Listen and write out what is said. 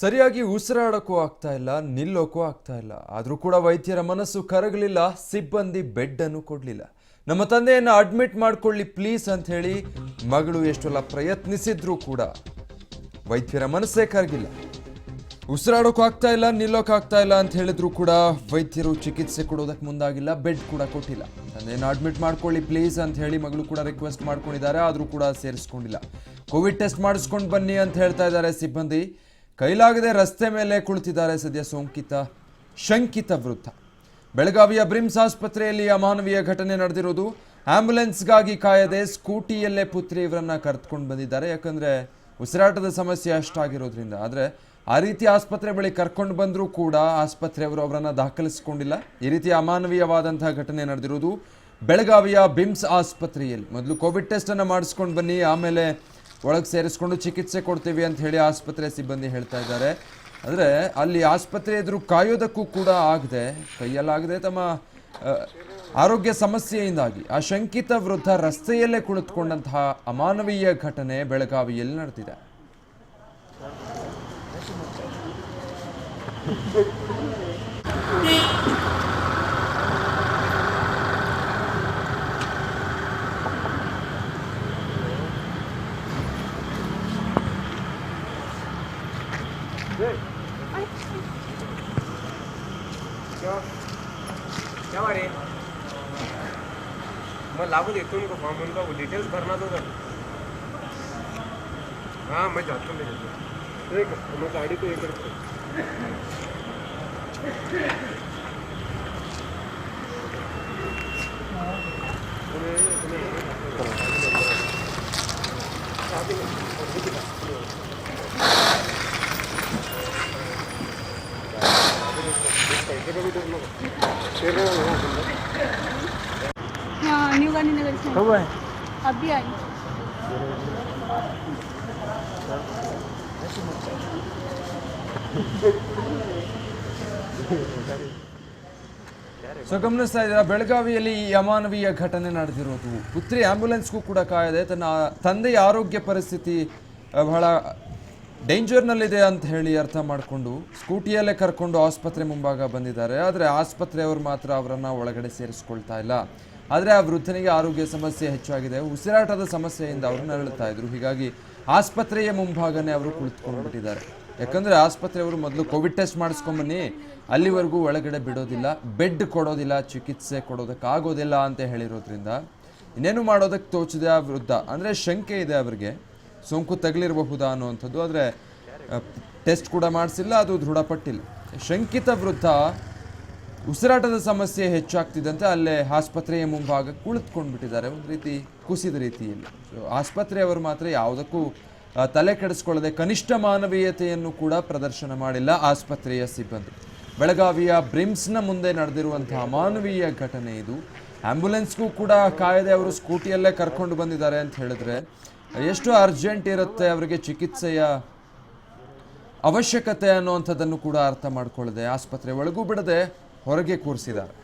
ಸರಿಯಾಗಿ ಉಸಿರಾಡೋಕ್ಕೂ ಆಗ್ತಾ ಇಲ್ಲ, ನಿಲ್ಲೋಕ್ಕೂ ಆಗ್ತಾ ಇಲ್ಲ. ಆದರೂ ಕೂಡ ವೈದ್ಯರ ಮನಸ್ಸು ಕರಗಲಿಲ್ಲ, ಸಿಬ್ಬಂದಿ ಬೆಡ್ ಅನ್ನು ಕೊಡಲಿಲ್ಲ. ನಮ್ಮ ತಂದೆಯನ್ನು ಅಡ್ಮಿಟ್ ಮಾಡ್ಕೊಳ್ಳಿ ಪ್ಲೀಸ್ ಅಂತ ಹೇಳಿ ಮಗಳು ಎಷ್ಟೆಲ್ಲ ಪ್ರಯತ್ನಿಸಿದ್ರೂ ಕೂಡ ವೈದ್ಯರ ಮನಸ್ಸೇ ಕರಗಿಲ್ಲ. ಉಸಿರಾಡೋಕ್ಕೂ ಆಗ್ತಾ ಇಲ್ಲ, ನಿಲ್ಲೋಕ್ಕಾಗ್ತಾ ಇಲ್ಲ ಅಂತ ಹೇಳಿದ್ರು ಕೂಡ ವೈದ್ಯರು ಚಿಕಿತ್ಸೆ ಕೊಡೋದಕ್ಕೆ ಮುಂದಾಗಿಲ್ಲ, ಬೆಡ್ ಕೂಡ ಕೊಟ್ಟಿಲ್ಲ. ತಂದೆಯನ್ನು ಅಡ್ಮಿಟ್ ಮಾಡ್ಕೊಳ್ಳಿ ಪ್ಲೀಸ್ ಅಂತ ಹೇಳಿ ಮಗಳು ಕೂಡ ರಿಕ್ವೆಸ್ಟ್ ಮಾಡ್ಕೊಂಡಿದ್ದಾರೆ, ಆದರೂ ಕೂಡ ಸೇರಿಸ್ಕೊಂಡಿಲ್ಲ. ಕೋವಿಡ್ ಟೆಸ್ಟ್ ಮಾಡಿಸ್ಕೊಂಡು ಬನ್ನಿ ಅಂತ ಹೇಳ್ತಾ ಇದ್ದಾರೆ ಸಿಬ್ಬಂದಿ. ಕೈಲಾಗದೆ ರಸ್ತೆ ಮೇಲೆ ಕುಳಿತಿದ್ದಾರೆ ಸದ್ಯ ಶಂಕಿತ ವೃದ್ಧ. ಬೆಳಗಾವಿಯ ಬ್ರಿಮ್ಸ್ ಆಸ್ಪತ್ರೆಯಲ್ಲಿ ಅಮಾನವೀಯ ಘಟನೆ ನಡೆದಿರೋದು. ಆಂಬ್ಯುಲೆನ್ಸ್ಗಾಗಿ ಕಾಯದೆ ಸ್ಕೂಟಿಯಲ್ಲೇ ಪುತ್ರಿ ಇವರನ್ನ ಕರೆದುಕೊಂಡು ಬಂದಿದ್ದಾರೆ. ಯಾಕಂದ್ರೆ ಉಸಿರಾಟದ ಸಮಸ್ಯೆ ಅಷ್ಟಾಗಿರೋದ್ರಿಂದ. ಆದರೆ ಆ ರೀತಿ ಆಸ್ಪತ್ರೆ ಬಳಿ ಕರ್ಕೊಂಡು ಬಂದರೂ ಕೂಡ ಆಸ್ಪತ್ರೆಯವರು ಅವರನ್ನು ದಾಖಲಿಸಿಕೊಂಡಿಲ್ಲ. ಈ ರೀತಿ ಅಮಾನವೀಯವಾದಂತಹ ಘಟನೆ ನಡೆದಿರೋದು ಬೆಳಗಾವಿಯ ಬಿಮ್ಸ್ ಆಸ್ಪತ್ರೆಯಲ್ಲಿ. ಮೊದಲು ಕೋವಿಡ್ ಟೆಸ್ಟನ್ನು ಮಾಡಿಸ್ಕೊಂಡು ಬನ್ನಿ, ಆಮೇಲೆ ಒಳಗೆ ಸೇರಿಸ್ಕೊಂಡು ಚಿಕಿತ್ಸೆ ಕೊಡ್ತೀವಿ ಅಂತ ಹೇಳಿ ಆಸ್ಪತ್ರೆ ಸಿಬ್ಬಂದಿ ಹೇಳ್ತಾ ಇದ್ದಾರೆ. ಆದರೆ ಅಲ್ಲಿ ಆಸ್ಪತ್ರೆ ಎದುರು ಕಾಯೋದಕ್ಕೂ ಕೂಡ ಆಗದೆ, ಕೈಯಲ್ಲಾಗದೆ ತಮ್ಮ ಆರೋಗ್ಯ ಸಮಸ್ಯೆಯಿಂದಾಗಿ ಆ ಶಂಕಿತ ವೃದ್ಧ ರಸ್ತೆಯಲ್ಲೇ ಕುಳಿತುಕೊಂಡಂತಹ ಅಮಾನವೀಯ ಘಟನೆ ಬೆಳಗಾವಿಯಲ್ಲಿ ನಡೆದಿದೆ. क्या बारे मैं लागू देता हूँ उनको फॉर्म, उनका वो डिटेल्स भरना तो कर। हाँ मैं जाता हूँ, ठीक है मैं गाड़ी को ये करता हूँ। हाँ न्यू गांधीनगर से कब आए? अभी आई। ಸೊ ಗಮನಿಸ್ತಾ ಇದ್ದೀರಾ, ಬೆಳಗಾವಿಯಲ್ಲಿ ಈ ಅಮಾನವೀಯ ಘಟನೆ ನಡೆದಿರೋದು. ಪುತ್ರಿ ಆಂಬ್ಯುಲೆನ್ಸ್ಗೂ ಕೂಡ ಕಾಯದೆ ತನ್ನ ತಂದೆಯ ಆರೋಗ್ಯ ಪರಿಸ್ಥಿತಿ ಬಹಳ ಡೇಂಜರ್ನಲ್ಲಿದೆ ಅಂತ ಹೇಳಿ ಅರ್ಥ ಮಾಡಿಕೊಂಡು ಸ್ಕೂಟಿಯಲ್ಲೇ ಕರ್ಕೊಂಡು ಆಸ್ಪತ್ರೆ ಮುಂಭಾಗ ಬಂದಿದ್ದಾರೆ. ಆದರೆ ಆಸ್ಪತ್ರೆಯವರು ಮಾತ್ರ ಅವರನ್ನು ಒಳಗಡೆ ಸೇರಿಸ್ಕೊಳ್ತಾ ಇಲ್ಲ. ಆದರೆ ಆ ವೃದ್ಧನಿಗೆ ಆರೋಗ್ಯ ಸಮಸ್ಯೆ ಹೆಚ್ಚಾಗಿದೆ, ಉಸಿರಾಟದ ಸಮಸ್ಯೆಯಿಂದ ಅವರು ನರಳುತ್ತಾ ಇದ್ರು. ಹೀಗಾಗಿ ಆಸ್ಪತ್ರೆಯ ಮುಂಭಾಗನೇ ಅವರು ಕುಳಿತುಕೊಂಡ್ಬಿಟ್ಟಿದ್ದಾರೆ. ಯಾಕಂದರೆ ಆಸ್ಪತ್ರೆಯವರು ಮೊದಲು ಕೋವಿಡ್ ಟೆಸ್ಟ್ ಮಾಡಿಸ್ಕೊಂಬನ್ನಿ, ಅಲ್ಲಿವರೆಗೂ ಒಳಗಡೆ ಬಿಡೋದಿಲ್ಲ, ಬೆಡ್ ಕೊಡೋದಿಲ್ಲ, ಚಿಕಿತ್ಸೆ ಕೊಡೋದಕ್ಕಾಗೋದಿಲ್ಲ ಅಂತ ಹೇಳಿರೋದ್ರಿಂದ ಇನ್ನೇನು ಮಾಡೋದಕ್ಕೆ ತೋಚಿದೆ ಆ ವೃದ್ಧ. ಅಂದರೆ ಶಂಕೆ ಇದೆ ಅವರಿಗೆ, ಸೋಂಕು ತಗಲಿರಬಹುದಾ ಅನ್ನುವಂಥದ್ದು. ಆದರೆ ಟೆಸ್ಟ್ ಕೂಡ ಮಾಡಿಸಿಲ್ಲ, ಅದು ದೃಢಪಟ್ಟಿಲ್ಲ. ಶಂಕಿತ ವೃದ್ಧ ಉಸಿರಾಟದ ಸಮಸ್ಯೆ ಹೆಚ್ಚಾಗ್ತಿದ್ದಂತೆ ಅಲ್ಲೇ ಆಸ್ಪತ್ರೆಯ ಮುಂಭಾಗ ಕುಳಿತುಕೊಂಡ್ಬಿಟ್ಟಿದ್ದಾರೆ, ಒಂದು ರೀತಿ ಕುಸಿದ ರೀತಿಯಲ್ಲಿ. ಸೊ ಆಸ್ಪತ್ರೆಯವರು ಮಾತ್ರ ಯಾವುದಕ್ಕೂ ತಲೆ ಕೆಡಿಸ್ಕೊಳ್ಳದೆ ಕನಿಷ್ಠ ಮಾನವೀಯತೆಯನ್ನು ಕೂಡ ಪ್ರದರ್ಶನ ಮಾಡಿಲ್ಲ ಆಸ್ಪತ್ರೆಯ ಸಿಬ್ಬಂದಿ. ಬೆಳಗಾವಿಯ ಬ್ರಿಮ್ಸ್ನ ಮುಂದೆ ನಡೆದಿರುವಂತಹ ಅಮಾನವೀಯ ಘಟನೆ ಇದು. ಆಂಬ್ಯುಲೆನ್ಸ್ಗೂ ಕೂಡ ಕಾಯದೆ ಅವರು ಸ್ಕೂಟಿಯಲ್ಲೇ ಕರ್ಕೊಂಡು ಬಂದಿದ್ದಾರೆ ಅಂತ ಹೇಳಿದ್ರೆ ಎಷ್ಟು ಅರ್ಜೆಂಟ್ ಇರುತ್ತೆ ಅವರಿಗೆ ಚಿಕಿತ್ಸೆಯ ಅವಶ್ಯಕತೆ ಅನ್ನುವಂಥದ್ದನ್ನು ಕೂಡ ಅರ್ಥ ಮಾಡ್ಕೊಳ್ಳದೆ ಆಸ್ಪತ್ರೆ ಒಳಗೂ ಬಿಡದೆ ಹೊರಗೆ ಕೂರಿಸಿದ್ದಾರೆ.